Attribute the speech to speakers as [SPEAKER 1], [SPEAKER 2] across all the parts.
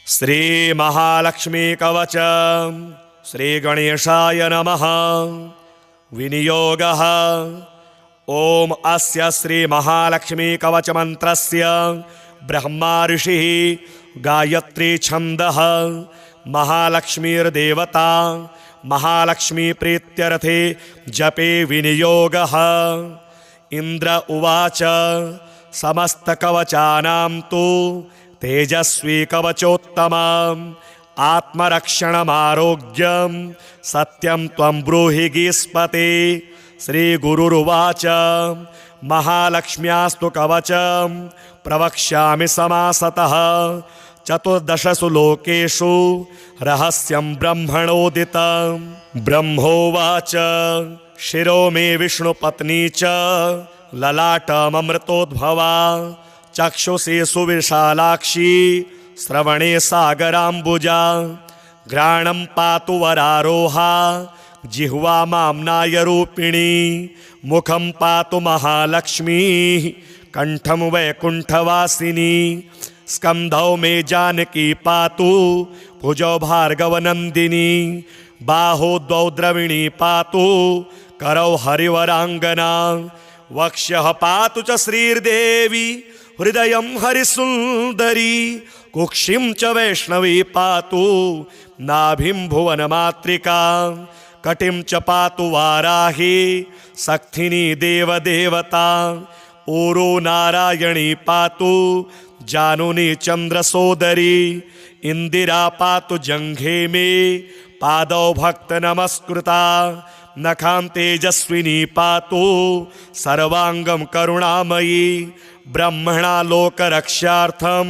[SPEAKER 1] श्री महालक्ष्मी कवच श्री गणेशाय नमः। विनियोगः ओम अस्य श्री महालक्ष्मी कवच मंत्रस्य ब्रह्मा ऋषिः गायत्री छंदः महालक्ष्मीर्देवता महालक्ष्मी प्रीत्यर्थे जपे विनियोगः। इंद्र उवाच समस्त कवचानां तु तेजस्वी कवचोत्तमम् आत्मरक्षणमारोग्यं सत्यं त्वं ब्रूहि गीस्पते। श्री गुरुरुवाच महालक्ष्म्यास्तु कवचं प्रवक्ष्यामि समासतः चतुर्दशसु लोकेषु रहस्यं ब्रह्मणोदितं। ब्रह्मोवाच शिरो मे विष्णुपत्नी च ललाटममृतोद्भवा चक्षुषी सुविशालाक्षी श्रवणे सागराम्बुजा घ्राणं पातु वरारोहा जिह्वा माम्नायरूपिणी मुखं पातु महालक्ष्मी कंठं वैकुंठवासिनी स्कंधौ मे जानकी पातु भुजौ भार्गवनंदिनी बाहो द्वौ द्रविणी पातु करौ हरिवरांगना वक्ष्यः पातु च श्रीर्देवी हृदयं हरिसुंदरी कुक्षिं च वैष्णवी पातु नाभिं भुवनमातृका कटिं च पातु वाराही सक्थिनी देवदेवता ऊरो नारायणी पातु जानुनी चंद्रसोदरी इंदिरा पातु जंघे मे पादौ भक्त नमस्कृता नखां तेजस्विनी पातु सर्वांगं करुणामयी ब्रह्मणा लोकरक्षार्थं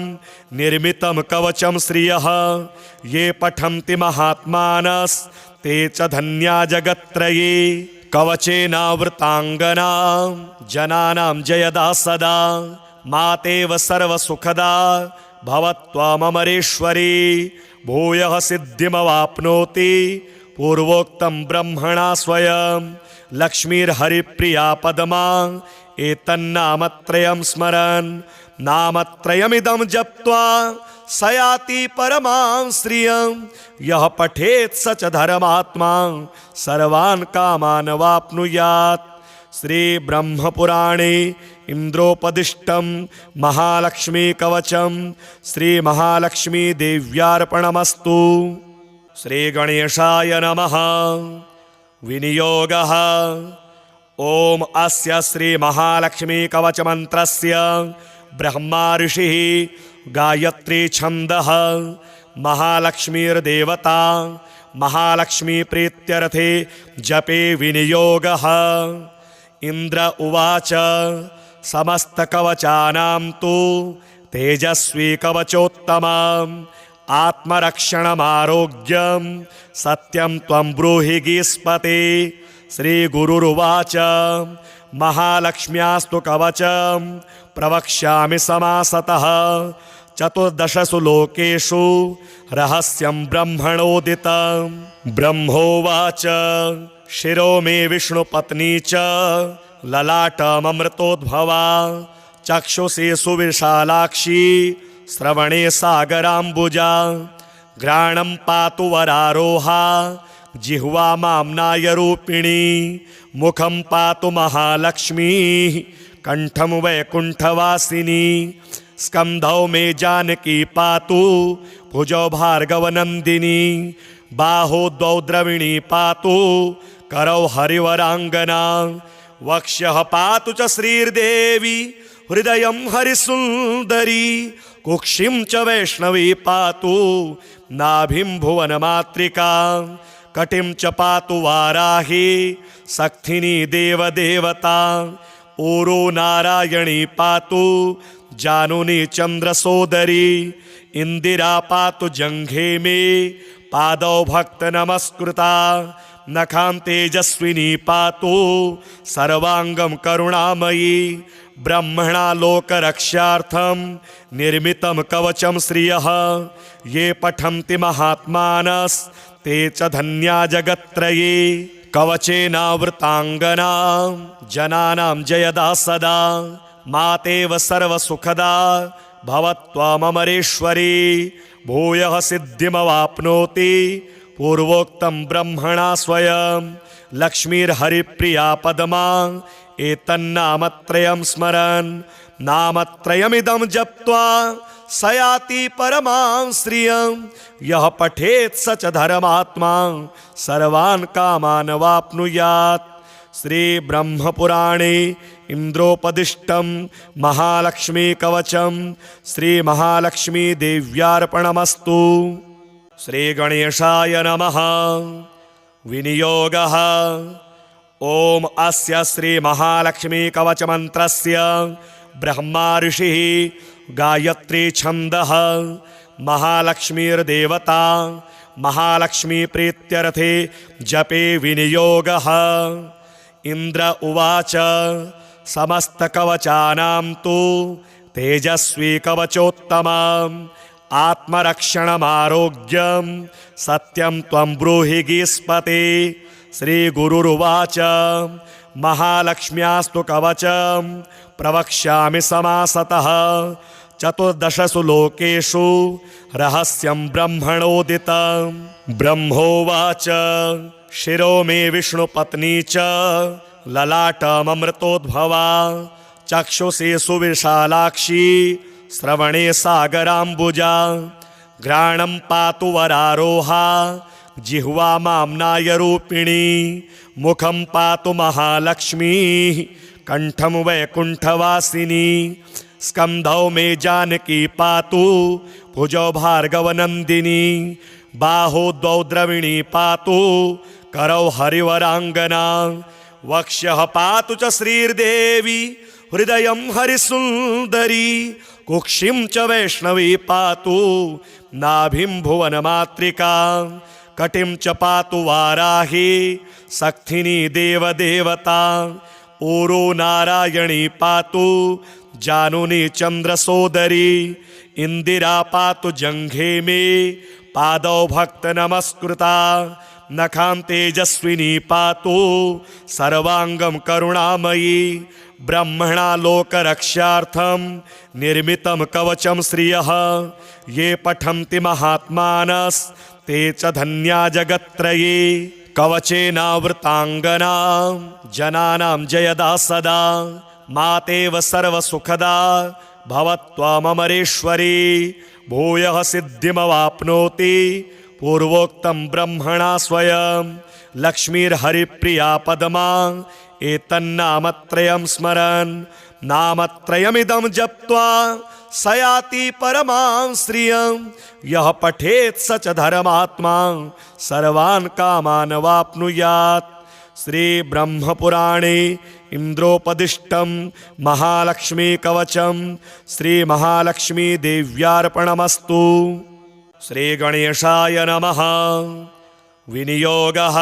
[SPEAKER 1] निर्मितं कवचं श्रियः ये पठन्ति महात्मानस्ते च धन्या जगत्त्रये कवचेनावृतांगना जनानां जयदा सदा मातेव सर्वसुखदा भवत्वमरेश्वरी भूयः सिद्धिमवाप्नोति पूर्वोक्तं ब्रह्मणा स्वयं लक्ष्मीर्हरिप्रिया पद्मा एतन्नामत्रयं स्मरन् नामत्रयमिदं जप्त्वा स याति परमां श्रियं यः पठेत् स च धर्मात्मा सर्वान् कामान् वाप्नुयात्। श्री ब्रह्मपुराणे इंद्रोपदिष्टं महालक्ष्मी कवचं श्री महालक्ष्मी देव्यार्पणमस्तु। श्री गणेशाय नमः। विनियोगः ओम अस्य श्री महालक्ष्मी कवच मंत्रस्य ब्रह्मा ऋषिः गायत्री छंदः महालक्ष्मीर्देवता महालक्ष्मी प्रीत्यर्थे जपे विनियोगः। इंद्र उवाच समस्त कवचानां तु तेजस्वी कवचोत्तमम् आत्मरक्षणमारोग्यं सत्यं त्वं ब्रूहि गीस्पते। श्री गुरुरुवाच महालक्ष्म्यास्तु कवचं प्रवक्ष्यामि समासतः चतुर्दशसु लोकेषु रहस्यं ब्रह्मणोदितं। ब्रह्मोवाच शिरो मे विष्णुपत्नी च ललाटममृतोद्भवा चक्षुषी सुविशालाक्षी श्रवणे सागराम्बुजा घ्राणं पातु वरारोहा जिह्वा माम्नायरूपिणी मुखं पातु महालक्ष्मी कंठं वैकुंठवासिनी स्कंधौ मे जानकी पातु भुजौ भार्गवनंदिनी बाहो द्वौ द्रविणी पातु करौ हरिवरांगना वक्ष्यः पातु च श्रीर्देवी हृदयं हरिसुंदरी कुक्षिं च वैष्णवी पातु नाभिं भुवनमातृका कटिं च पातु वाराही सक्थिनी देवदेवता ऊरो नारायणी पातु जानुनी चंद्रसोदरी इंदिरा पातु जंघे मे पादौ भक्त नमस्कृता नखां तेजस्विनी पातु सर्वांगं करुणामयी ब्रह्मणा लोकरक्षार्थं निर्मितं कवचं श्रियः ये पठन्ति महात्मानस्ते च धन्या जगत्त्रये कवचेनावृतांगना जनानां जयदा सदा मातेव सर्वसुखदा भवत्वमरेश्वरी भूयः सिद्धिमवाप्नोति पूर्वोक्तं ब्रह्मणा स्वयं लक्ष्मीर्हरिप्रिया पद्मा एतन्नामत्रयं स्मरन् नामत्रयमिदं जप्त्वा स याति परमां श्रियं यः पठेत् स च धर्मात्मा सर्वान् कामान् वाप्नुयात्। श्री ब्रह्मपुराणे इंद्रोपदिष्टं महालक्ष्मी कवचं श्री महालक्ष्मी देव्यार्पणमस्तु। श्री गणेशाय नमः। विनियोगः ओम अस्य श्री महालक्ष्मी कवच मंत्रस्य ब्रह्मा ऋषिः गायत्री छंदः महालक्ष्मीर्देवता महालक्ष्मी प्रीत्यर्थे जपे विनियोगः। इंद्र उवाच समस्त कवचानां तु तेजस्वी कवचोत्तमम् आत्मरक्षणमारोग्यं सत्यं त्वं ब्रूहि गीस्पते। श्री गुरुरुवाच महालक्ष्म्यास्तु कवचं प्रवक्ष्यामि समासतः चतुर्दशसु लोकेषु रहस्यं ब्रह्मणोदितं। ब्रह्मोवाच शिरो मे विष्णुपत्नी च ललाटममृतोद्भवा चक्षुषी सुविशालाक्षी श्रवणे सागराम्बुजा घ्राणं पातु वरारोहा जिह्वा माम्नायरूपिणी मुखं पातु महालक्ष्मी कंठं वैकुंठवासिनी स्कंधौ मे जानकी पातु भुजौ भार्गवनंदिनी बाहो द्वौ द्रविणी पातु करौ हरिवरांगना वक्ष्यः पातु च श्रीर्देवी हृदयं हरिसुंदरी कुक्षिं च वैष्णवी पातु नाभिं भुवनमातृका कटिं च पातु वाराही सक्थिनी देवदेवता ऊरो नारायणी पातु जानुनी चंद्रसोदरी इंदिरा पातु जंघे मे पादौ भक्त नमस्कृता नखां तेजस्विनी पातु सर्वांगं करुणामयी ब्रह्मणा लोकरक्षार्थं निर्मितं कवचं श्रियः ये पठन्ति महात्मानस्ते च धन्या जगत्त्रये कवचेनावृतांगना जनानां जयदा सदा मातेव सर्वसुखदा भवत्वमरेश्वरी भूयः सिद्धिमवाप्नोति पूर्वोक्तं ब्रह्मणा स्वयं लक्ष्मीर्हरिप्रिया पद्मा एतन्नामत्रयं स्मरन् नामत्रयमिदं जप्त्वा स याति परमां श्रियं यः पठेत् स च धर्मात्मा सर्वान् कामान् वाप्नुयात्। श्री ब्रह्मपुराणे इंद्रोपदिष्टं महालक्ष्मी कवचं श्री महालक्ष्मी देव्यार्पणमस्तु। श्री गणेशाय नमः। विनियोगः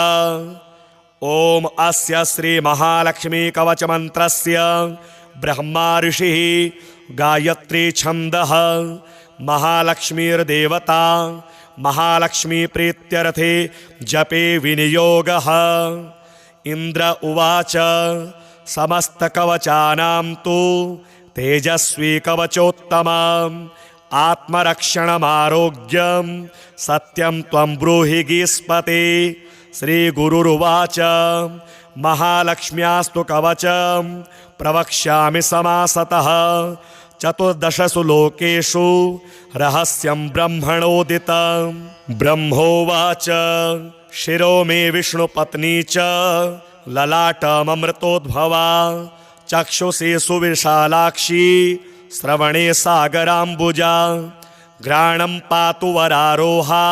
[SPEAKER 1] ओम अस्य श्री महालक्ष्मी कवच मंत्रस्य ब्रह्मा ऋषिः गायत्री छंदः महालक्ष्मीर्देवता महालक्ष्मी प्रीत्यर्थे जपे विनियोगः। इंद्र उवाच समस्त कवचानां तु तेजस्वी कवचोत्तमम् आत्मरक्षणमारोग्यं सत्यं त्वं ब्रूहि गीस्पते। श्री गुरुरुवाच महालक्ष्म्यास्तु कवचं प्रवक्ष्यामि समासतः चतुर्दशसु लोकेषु रहस्यं ब्रह्मणोदितं। ब्रह्मोवाच शिरो मे विष्णुपत्नी च ललाटममृतोद्भवा चक्षुषी सुविशालाक्षी श्रवणे सागराम्बुजा घ्राणं पातु वरारोहा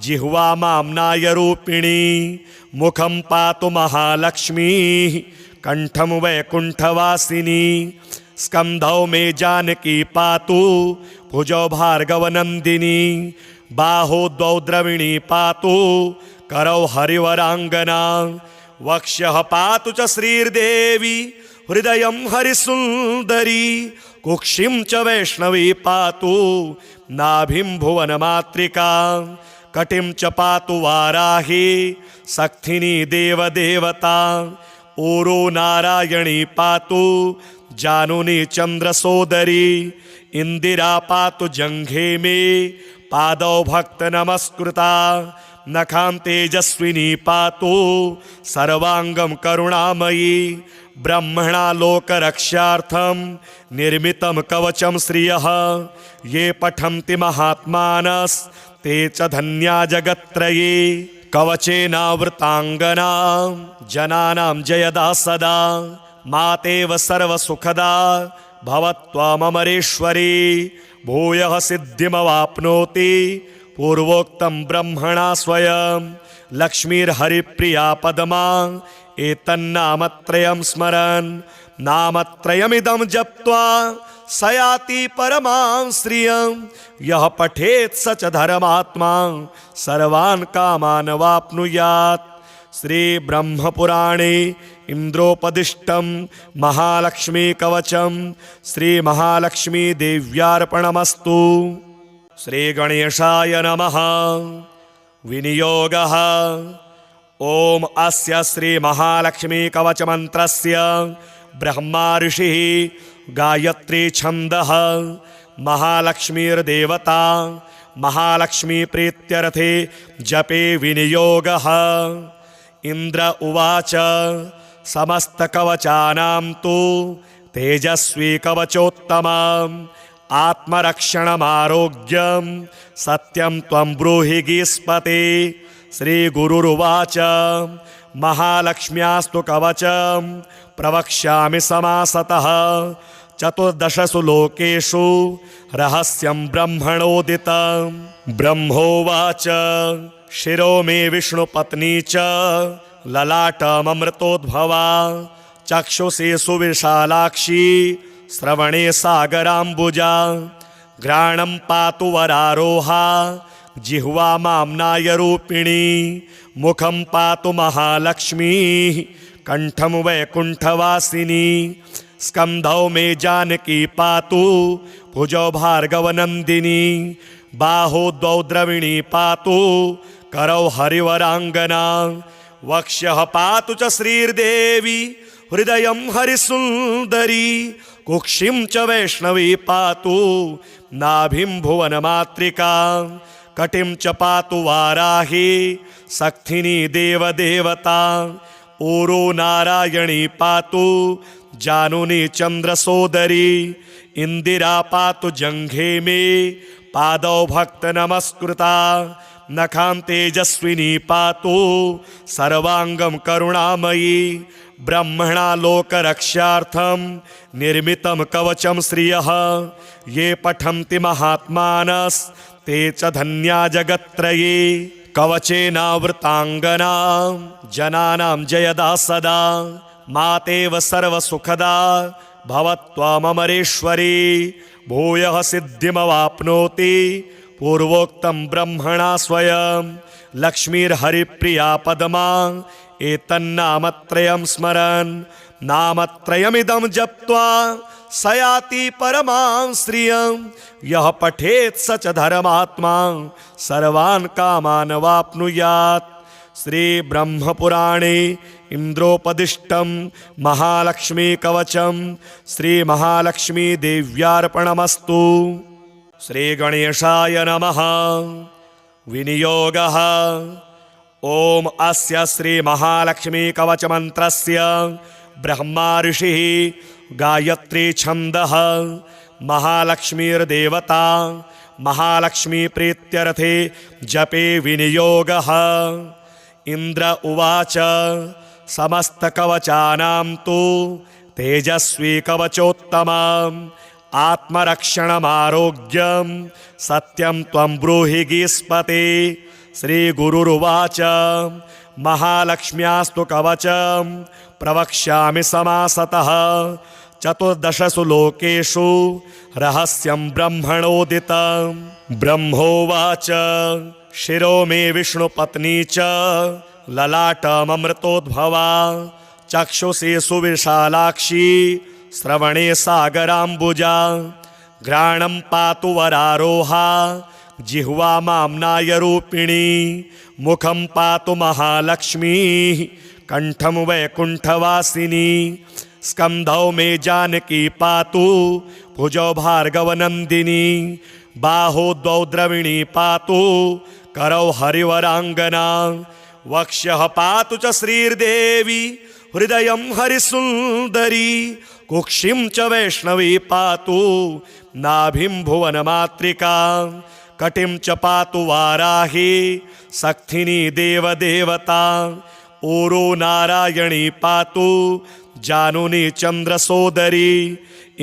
[SPEAKER 1] जिह्वा माम्नायरूपिणी मुखं पातु महालक्ष्मी कंठं वैकुंठवासिनी स्कंधौ मे जानकी पातु भुजौ भार्गवनंदिनी बाहो द्वौ द्रविणी पातु करौ हरिवरांगना वक्ष्यः पातु च श्रीर्देवी हृदयं हरिसुंदरी कुक्षिं च वैष्णवी पातु नाभिं भुवनमातृका कटिं च पातु वाराही सक्थिनी देवदेवता ऊरो नारायणी पातु जानुनी चंद्रसोदरी इंदिरा पातु जंघे में पादौ भक्त नमस्कृता नखां तेजस्विनी पातु सर्वांगम करुणामयी ब्रह्मणा लोकरक्षार्थं निर्मितं कवचं श्रियः ये पठन्ति महात्मानस्ते च धन्या जगत्त्रये कवचेनावृतांगना जनानां जयदा सदा मातेव सर्वसुखदा भवत्वमरेश्वरी भूयः सिद्धिमवाप्नोति पूर्वोक्तं ब्रह्मणा स्वयं लक्ष्मीर्हरिप्रिया पद्मा एतन्नामत्रयं स्मरन् नामत्रयमिदं जप्त्वा स याति परमां श्रियं यः पठेत् स च धर्मात्मा सर्वान् कामान् वाप्नुयात्। श्री ब्रह्मपुराणे इंद्रोपदिष्टं महालक्ष्मी कवचं श्री महालक्ष्मी देव्यार्पणमस्तु। श्री गणेशाय नमः। विनियोगः ओम अस्य श्री महालक्ष्मी कवच मंत्रस्य ब्रह्मा ऋषिः गायत्री छन्दः महालक्ष्मीर्देवता महालक्ष्मी प्रीत्यर्थे जपे विनियोगः। इंद्र उवाच समस्तकवचानां तु तेजस्वी कवचोत्तमम् आत्मरक्षणमारोग्यं सत्यं त्वं ब्रूहि गीस्पते। श्री गुरुरुवाच महालक्ष्म्यास्तु कवचं प्रवक्ष्यामि समासतः चतुर्दशसु लोकेषु रहस्यं ब्रह्मणोदितं। ब्रह्मोवाच शिरो मे विष्णुपत्नी च ललाटममृतोद्भवा चक्षुषी सुविशालाक्षी श्रवणे सागराम्बुजा घ्राणं पातु वरारोहा जिह्वा माम्नाय रूपिणी मुखं पातु महालक्ष्मी कंठं वैकुंठवासिनी स्कंधौ मे जानकी पातु भुजौ भार्गवनंदिनी बाहो द्वौ द्रविणी पातु करौ हरिवरांगना वक्ष्यः पातु च श्रीर्देवी हृदयं हरिसुंदरी कुक्षिं च वैष्णवी पातु नाभिं भुवनमातृका कटिं च पातु वाराही सक्थिनी देवदेवता ऊरो नारायणी पातु जानुनी चंद्रसोदरी इंदिरा पातु जंघे में पादौ भक्त नमस्कृता नखां तेजस्विनी पातु सर्वांगम करुणामयी ब्रह्मणा लोकरक्षार्थं निर्मितं कवचं श्रियः ये पठन्ति महात्मानस्ते च धन्या जगत्त्रये कवचेनावृतांगना जनानां जयदा सदा मातेव सर्वसुखदा भवत्वमरेश्वरी भूयः सिद्धिमवाप्नोति पूर्वोक्तं ब्रह्मणा स्वयं लक्ष्मीर्हरिप्रिया पद्मा एतन्नामत्रयं स्मरन् नामत्रयमिदं जप्त्वा स याति परमां श्रियं यः पठेत् स च धर्मात्मा सर्वान् कामान् वाप्नुयात्। श्री ब्रह्मपुराणे इंद्रोपदिष्टं महालक्ष्मी कवचं श्री महालक्ष्मी देव्यार्पणमस्तु। श्री गणेशाय नमः। विनियोगः ओम अस्य श्री महालक्ष्मी कवच मंत्रस्य ब्रह्मा ऋषिः गायत्री छन्दः महालक्ष्मीर्देवता महालक्ष्मी प्रीत्यर्थे जपे विनियोगः। इंद्र उवाच समस्तकवचानां तु तेजस्वी कवचोत्तमम् आत्मरक्षणमारोग्यं सत्यं त्वं ब्रूहि गीस्पते। श्री गुरुरुवाच महालक्ष्म्यास्तु कवचं प्रवक्ष्यामि समासतः चतुर्दशसु लोकेषु रहस्यं ब्रह्मणोदितं। ब्रह्मोवाच शिरो मे विष्णुपत्नी च ललाटममृतोद्भवा चक्षुषी सुविशालाक्षी श्रवणे सागराम्बुजा घ्राणं पातु वरारोहा जिह्वा माम्नाय रूपिणी मुखं पातु महालक्ष्मी कंठं वैकुंठवासिनी स्कंधौ मे जानकी पातु भुजौ भार्गवनंदिनी बाहो द्वौ द्रविणी पातु करौ हरिवरांगना वक्ष्यः पातु च श्रीर्देवी हृदयं हरिसुंदरी कुक्षिं च वैष्णवी पातु नाभिं भुवनमातृका कटिं च पातु वाराही सक्थिनी देवदेवता ओरो नारायणी पातु जानुनी चंद्रसोदरी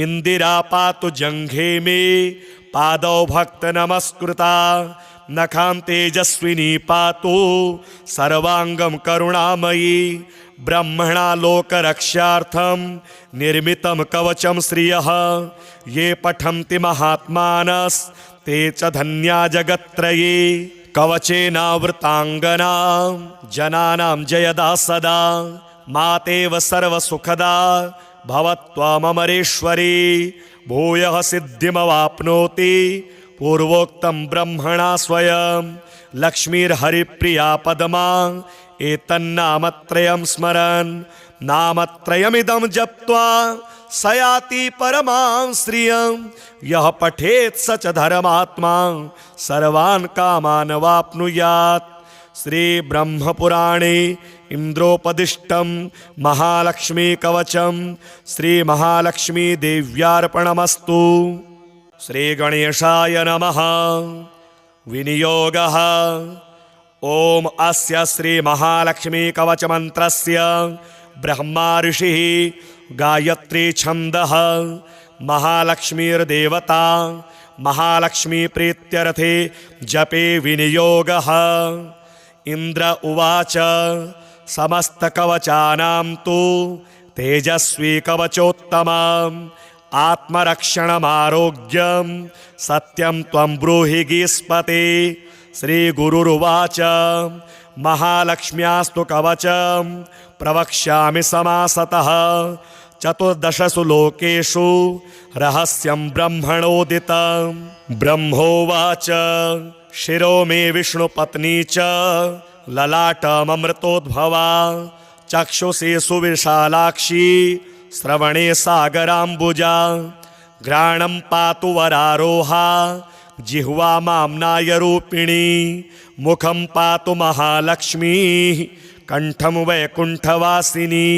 [SPEAKER 1] इंदिरा पातु जंघे में पादौ भक्त नमस्कृता नखां तेजस्विनी पातु सर्वांगं करुणामयी ब्रह्मणा लोकरक्षार्थं निर्मितं कवचं श्रियः ये पठन्ति महात्मानस्ते च धन्या जगत्त्रये कवचेनावृतांगना जनानां जयदा सदा मातेव सर्वसुखदा भवत्वमरेश्वरी भूयः सिद्धिमवाप्नोति पूर्वोक्तं ब्रह्मणा स्वयं लक्ष्मीर्हरिप्रिया पद्मा एतन्नामत्रयं स्मरन् नामत्रयमिदं जप्त्वा स याति परमां श्रियं यः पठेत् स च धर्मात्मा सर्वान् कामान् वाप्नुयात्। श्री ब्रह्मपुराणे इंद्रोपदिष्टं महालक्ष्मी कवचं श्री महालक्ष्मी देव्यार्पणमस्तु। श्री गणेशाय नमः। विनियोगः ओम अस्य श्री महालक्ष्मी कवच मंत्रस्य ब्रह्मा ऋषिः गायत्री छन्दः महालक्ष्मीर्देवता महालक्ष्मी प्रीत्यर्थे जपे विनियोगः। इंद्र उवाच समस्त कवचानां तु तेजस्वी कवचोत्तमम् आत्मरक्षणमारोग्यं सत्यं त्वं ब्रूहि गीस्पते। श्री गुरुरुवाच महालक्ष्म्यास्तु कवचं प्रवक्ष्यामि समासतः चतुर्दशसु लोकेषु रहस्यं ब्रह्मणोदितं। ब्रह्मोवाच शिरो मे विष्णुपत्नी च ललाटममृतोद्भवा चक्षुषी सुविशालाक्षी श्रवणे सागराम्बुजा घ्राणं पातु वरारोहा जिह्वा माम्नायरूपिणी मुखं पातु महालक्ष्मी कंठं वैकुंठवासिनी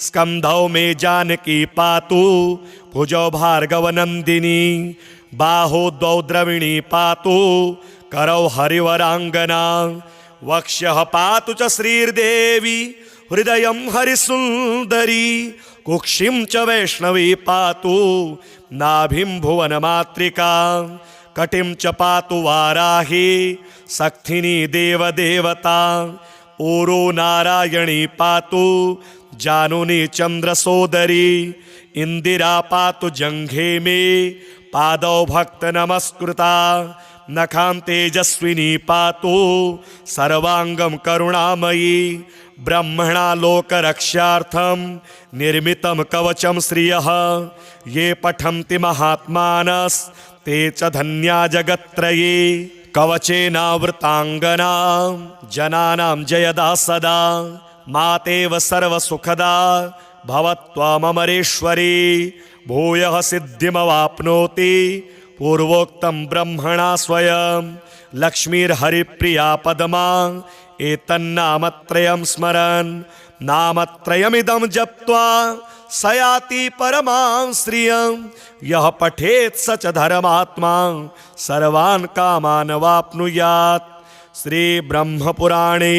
[SPEAKER 1] स्कंधौ मे जानकी पातु भुजौ भार्गवनंदिनी बाहो द्वौ द्रविणी पातु करौ हरिवरांगना वक्ष्यः पातु च श्रीर्देवी हृदयं हरिसुंदरी कुक्षिं च वैष्णवी पातु नाभिं भुवनमातृका कटिं च पातु वाराही सक्थिनी देवदेवता ओरो नारायणी पातु जानुनी चंद्रसोदरी इंदिरा पातु जंघे में पादौ भक्त नमस्कृता नखां तेजस्विनी पातु सर्वांगं करुणामयी ब्रह्मणा लोकरक्षार्थं निर्मितं कवचं श्रियः ये पठन्ति महात्मानस्ते च धन्या जगत्त्रये कवचेनावृतांगना जनानां जयदा सदा मातेव सर्वसुखदा भवत्वमरेश्वरी भूयः सिद्धिमवाप्नोति पूर्वोक्तं ब्रह्मणा स्वयं लक्ष्मीर्हरिप्रिया पद्मा एतन्नामत्रयं स्मरन् नामत्रयमिदं जप्त्वा स याति परमां श्रियं यः पठेत् स च धर्मात्मा सर्वान् कामान् वाप्नुयात्। श्री ब्रह्मपुराणे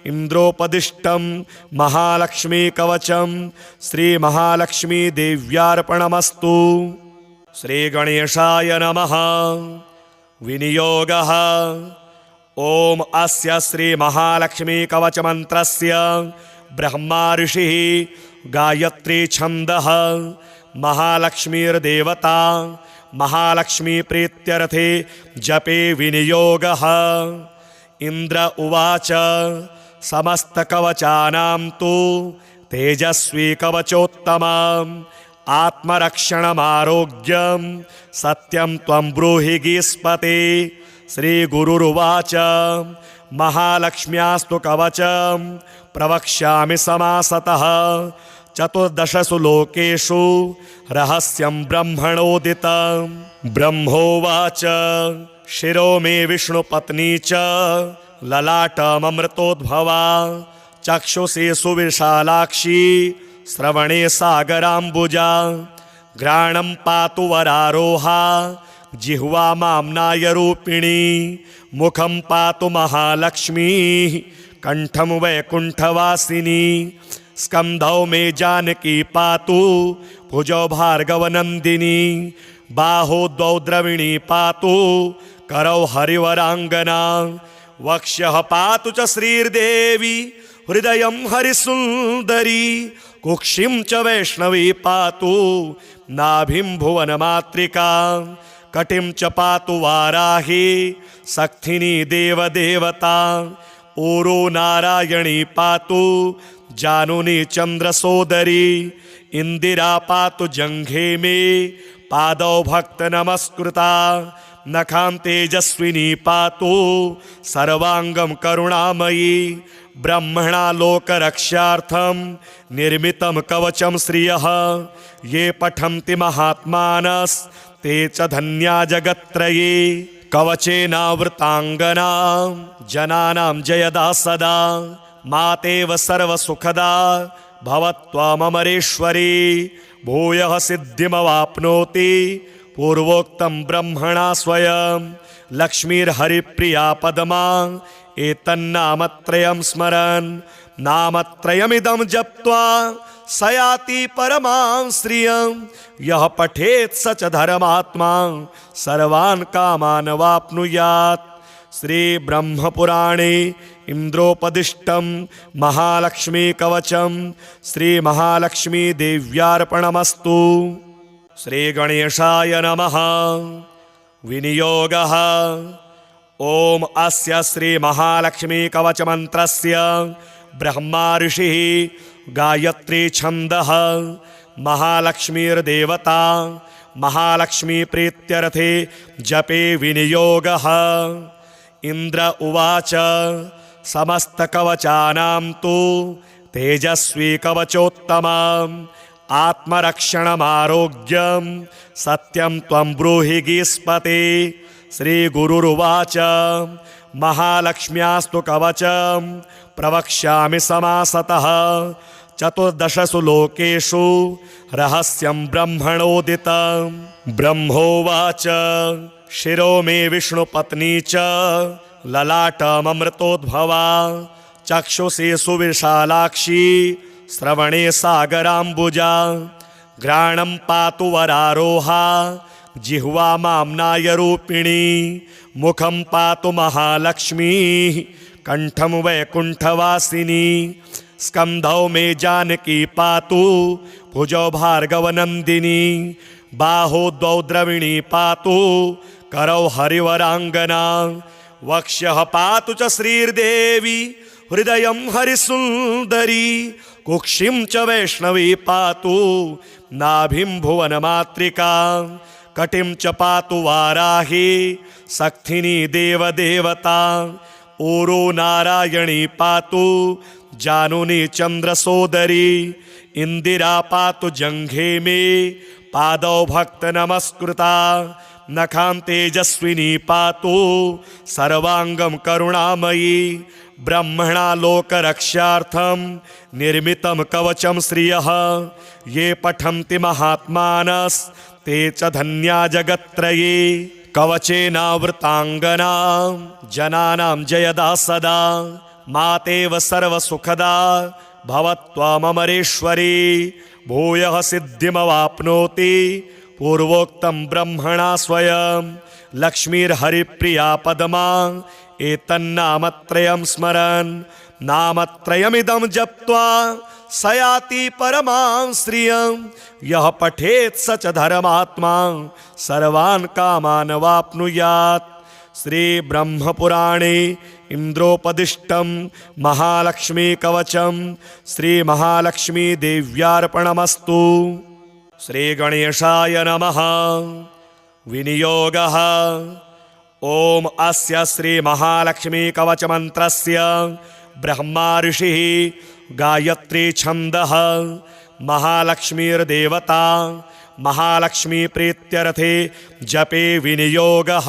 [SPEAKER 1] इंद्रोपदिष्टं महालक्ष्मी कवचं श्री महालक्ष्मी देव्यार्पणमस्तु। श्री गणेशाय नमः। विनियोगः ओम अस्य श्री महालक्ष्मी कवच मंत्रस्य ब्रह्मा ऋषिः गायत्री छन्दः महालक्ष्मीर्देवता महालक्ष्मी प्रीत्यर्थे जपे विनियोगः। इंद्र उवाच समस्त कवचानां तु तेजस्वी कवचोत्तमम् आत्मरक्षणमारोग्यं सत्यं त्वं ब्रूहि गीस्पते। श्री गुरुरुवाच महालक्ष्म्यास्तु कवचं प्रवक्ष्यामि समासतः चतुर्दशसु लोकेषु रहस्यं ब्रह्मणोदितं। ब्रह्मोवाच शिरो मे विष्णुपत्नी च ललाटममृतोद्भवा चक्षुषी सुविशालाक्षी श्रवणे सागराम्बुजा घ्राणं पातु वरारोहा जिह्वा माम्नायरूपिणी मुखं पातु महालक्ष्मी कंठं वैकुण्ठवासिनी स्कन्धौ मे जानकी पातु भुजौ भार्गवनन्दिनी बाहो द्वौ द्रविणी पातु करौ हरिवराङ्गना वक्ष्यः पातु च श्रीर्देवी हृदयं हरिसुन्दरी कुक्षिं च वैष्णवी पातु नाभिं भुवनमातृका कटिं च पातु वाराही सक्थिनी देवदेवता ऊरो नारायणी पातु जानुनी चन्द्रसोदरी इंदिरा पातु जंघे मे पादौ भक्त नमस्कृता नखां तेजस्विनी पातु सर्वांगं करुणामयी ब्रह्मणा लोकरक्षार्थं निर्मितं कवचं श्रियः ये पठन्ति महात्मानस्ते च धन्या जगत्त्रये कवचेनावृतांगना जनानां जयदा सदा मातेव सर्वसुखदा भवत्वमरेश्वरी भूयः सिद्धिमवाप्नोति पूर्वोक्तं ब्रह्मणा स्वयं लक्ष्मीर्हरिप्रिया पद्मा एतन्नामत्रयं स्मरन् नामत्रयमिदं जप्त्वा स याति परमां श्रियं यः पठेत् स च धर्मात्मा सर्वान् कामान् वाप्नुयात्। श्री ब्रह्मपुराणे इंद्रोपदिष्टं महालक्ष्मी कवचं श्री महालक्ष्मी देव्यार्पणमस्तु। श्री गणेशाय नमः। विनियोगः ओम अस्य श्री महालक्ष्मी कवच मंत्रस्य ब्रह्मा ऋषिः गायत्री छन्दः महालक्ष्मीर्देवता महालक्ष्मी प्रीत्यर्थे जपे विनियोगः। इंद्र उवाच समस्तकवचानां तु तेजस्वी कवचोत्तमम् आत्मरक्षणमारोग्यं सत्यं त्वं ब्रूहि गीस्पते। श्री गुरुरुवाच महालक्ष्म्यास्तु कवचं प्रवक्ष्यामि समासतः चतुर्दशसु लोकेषु रहस्यं ब्रह्मणोदितं। ब्रह्मोवाच शिरो मे विष्णुपत्नी च ललाटममृतोद्भवा चक्षुषी सुविशालाक्षी श्रवणे सागराम्बुजा घ्राणं पातु वरारोहा जिह्वा माम्नायरूपिणी मुखं पातु महालक्ष्मी कंठं वैकुण्ठवासिनी स्कन्धौ मे जानकी पातु भुजौ भार्गवनन्दिनी बाहो द्वौ द्रविणी पातु करौ हरिवराङ्गना वक्ष्यः पातु च श्रीर्देवी हृदयं हरिसुन्दरी कुक्षिं च वैष्णवी पातु नाभिं भुवनमातृका कटिं च पातु वाराही सक्थिनी देवदेवता ऊरो नारायणी पातु जानुनी चन्द्रसोदरी इंदिरा पातु जंघे मे पादौ भक्त नमस्कृता नखां तेजस्विनी पातु सर्वांगं करुणामयी ब्रह्मणा लोकरक्षार्थं निर्मितं कवचं श्रियः ये पठन्ति महात्मानस्ते च धन्या जगत्त्रये कवचेनावृतांगना जनानां जयदा सदा मातेव सर्वसुखदा भवत्वमरेश्वरी भूयः सिद्धिमवाप्नोति पूर्वोक्तं ब्रह्मणा स्वयं लक्ष्मीर्हरिप्रिया पद्मा एतन्नामत्रयं स्मरन् नामत्रयमिदं जप्त्वा स याति परमां श्रियं यः पठेत् स च धर्मात्मा सर्वान् कामान् वाप्नुयात्। श्री ब्रह्मपुराणे इंद्रोपदिष्टं महालक्ष्मी कवचं श्री महालक्ष्मी देव्यार्पणमस्तु। श्री गणेशाय नमः। विनियोगः ओम अस्य श्री महालक्ष्मी कवच मंत्रस्य ब्रह्मा ऋषिः गायत्री छन्दः महालक्ष्मीर्देवता महालक्ष्मी प्रीत्यर्थे जपे विनियोगः।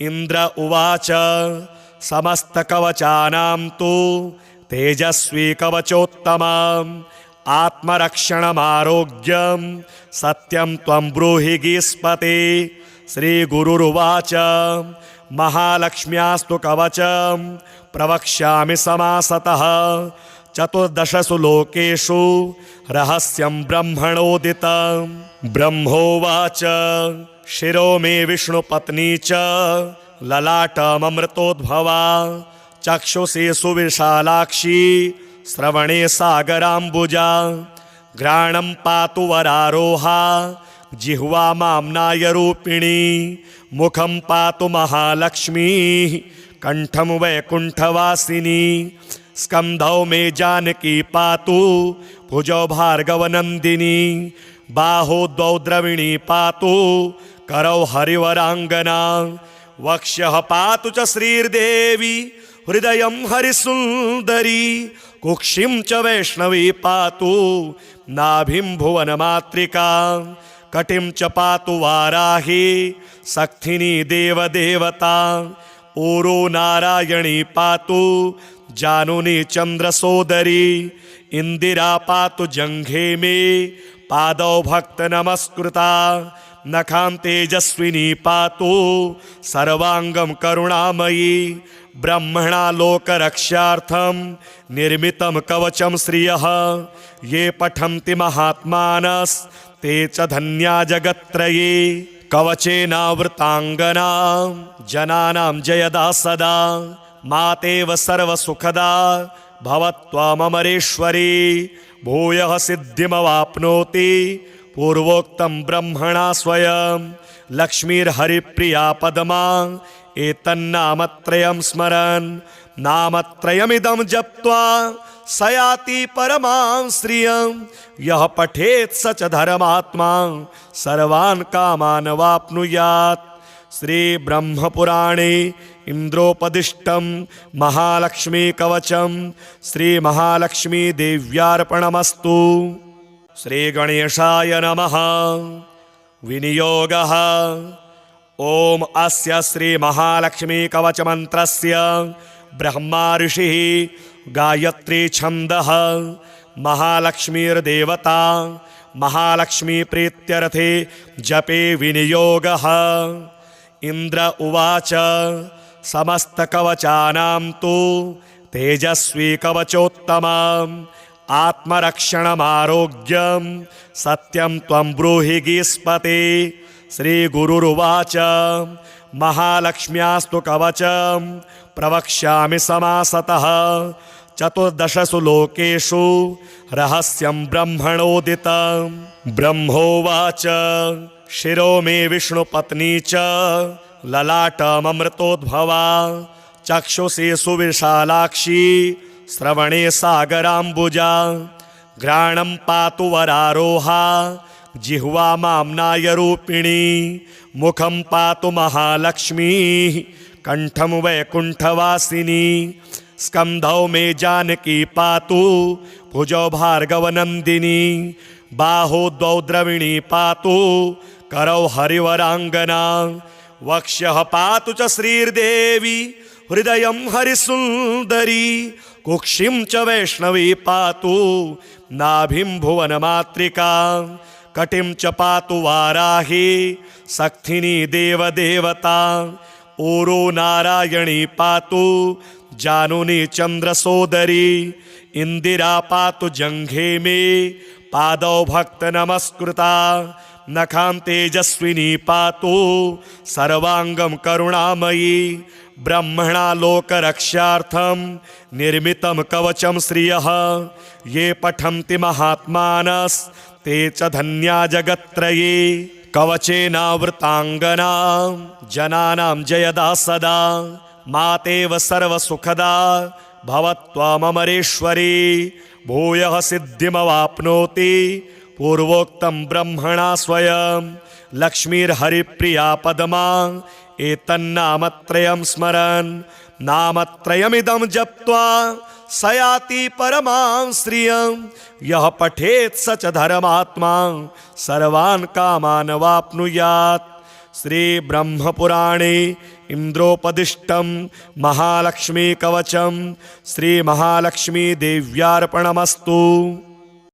[SPEAKER 1] इंद्र उवाच समस्तकवचानां तु तेजस्वी कवचोत्तमम् आत्मरक्षणमारोग्यं सत्यं त्वं ब्रूहि गीस्पते। श्रीगुरुरुवाच महालक्ष्म्यास्तु कवचं प्रवक्ष्यामि समासतः चतुर्दशसु लोकेषु रहस्यं ब्रह्मणोदितं। ब्रह्मोवाच शिरो मे विष्णुपत्नी च ललाटममृतोद्भवा चक्षुषी सुविशालाक्षी श्रवणे सागराम्बुजा घ्राणं पातु वरारोहा जिह्वा माम्नायरूपिणी मुखं पातु महालक्ष्मी कंठं वैकुण्ठवासिनी स्कन्धौ मे जानकी पातु भुजौ भार्गवनन्दिनी बाहो द्वौ द्रविणी पातु करौ हरिवराङ्गना वक्ष्यः पातु च श्रीर्देवी हृदयं हरिसुन्दरी कुक्षिं च वैष्णवी पातु नाभिं भुवनमातृका कटिं च पातु वाराही सक्थिनी देवदेवता ऊरो नारायणी पातु जानुनी चन्द्रसोदरी इंदिरा पातु जंघे मे पादौ भक्त नमस्कृता नखां तेजस्विनी पातु सर्वांगं करुणामयी ब्रह्मणा लोकरक्षार्थं निर्मितं कवचं श्रियः ये पठन्ति महात्मानस्ते च धन्या जगत्त्रये कवचेनावृतांगना जनानां जयदा सदा मातेव सर्वसुखदा भवत्वामरेश्वरी भूयः सिद्धिमवाप्नोति पूर्वोक्तं ब्रह्मणा स्वयं लक्ष्मीर्हरिप्रिया पदमा एतन्नामत्रयं स्मरन् नामत्रयमिदं जप्त्वा स याति परमां श्रियं यः पठेत् स च धर्मात्मा सर्वान् कामान् वाप्नुयात्। श्री ब्रह्मपुराणे इंद्रोपदिष्टं महालक्ष्मी कवचं श्री महालक्ष्मी देव्यार्पणमस्तु। श्री गणेशाय नमः। विनियोगः ओम अस्य श्री महालक्ष्मी कवच मंत्रस्य ब्रह्मा ऋषिः गायत्री छन्दः महालक्ष्मीर्देवता महालक्ष्मी प्रीत्यर्थे जपे विनियोगः। इंद्र उवाच समस्तकवचानां तु तेजस्वी कवचोत्तमम् आत्मरक्षणमारोग्यं सत्यं त्वं ब्रूहि गीस्पते। श्रीगुरुरुवाच महालक्ष्म्यास्तु कवचं प्रवक्ष्यामि समासतः चतुर्दशसु लोकेषु रहस्यं ब्रह्मणोदितं। ब्रह्मोवाच शिरो मे विष्णुपत्नी च ललाटममृतोद्भवा चक्षुषी सुविशालाक्षी श्रवणे सागराम्बुजा घ्राणं पातु वरारोहा जिह्वा माम्नायरूपिणी मुखं पातु महालक्ष्मी कंठं वैकुण्ठवासिनी स्कन्धौ मे जानकी पातु भुजौ भार्गवनन्दिनी बाहो द्वौ द्रविणी पातु करौ हरिवराङ्गना वक्ष्यः पातु च श्रीर्देवी हृदयं हरिसुन्दरी कुक्षिं च वैष्णवी पातु नाभिं भुवनमातृका कटिं च पातु वाराही सक्थिनी देवदेवता ऊरो नारायणी पातु जानुनी चन्द्रसोदरी इंदिरा पातु जंघे मे पादौ भक्त नमस्कृता नखां तेजस्विनी पातु सर्वांगं करुणामयी ब्रह्मणा लोकरक्षार्थं निर्मितं कवचं श्रियः ये पठन्ति महात्मानस्ते च धन्या जगत्त्रये कवचेनावृतांगना जनानां जयदा सदा मातेव सर्वसुखदा भवत्वामरेश्वरी भूयः सिद्धिमवाप्नोति पूर्वोक्तं ब्रह्मणा स्वयं लक्ष्मीर्हरिप्रिया पदमा एतन्नामत्रयं स्मरन् नामत्रयमिदं जप्त्वा स याति परमां श्रियं यः पठेत् स च धर्मात्मा सर्वान् कामान् वाप्नुयात्। श्री ब्रह्म पुराणे इंद्रोपदिष्टं महालक्ष्मी कवचं श्री महालक्ष्मी देव्यार्पणमस्तु।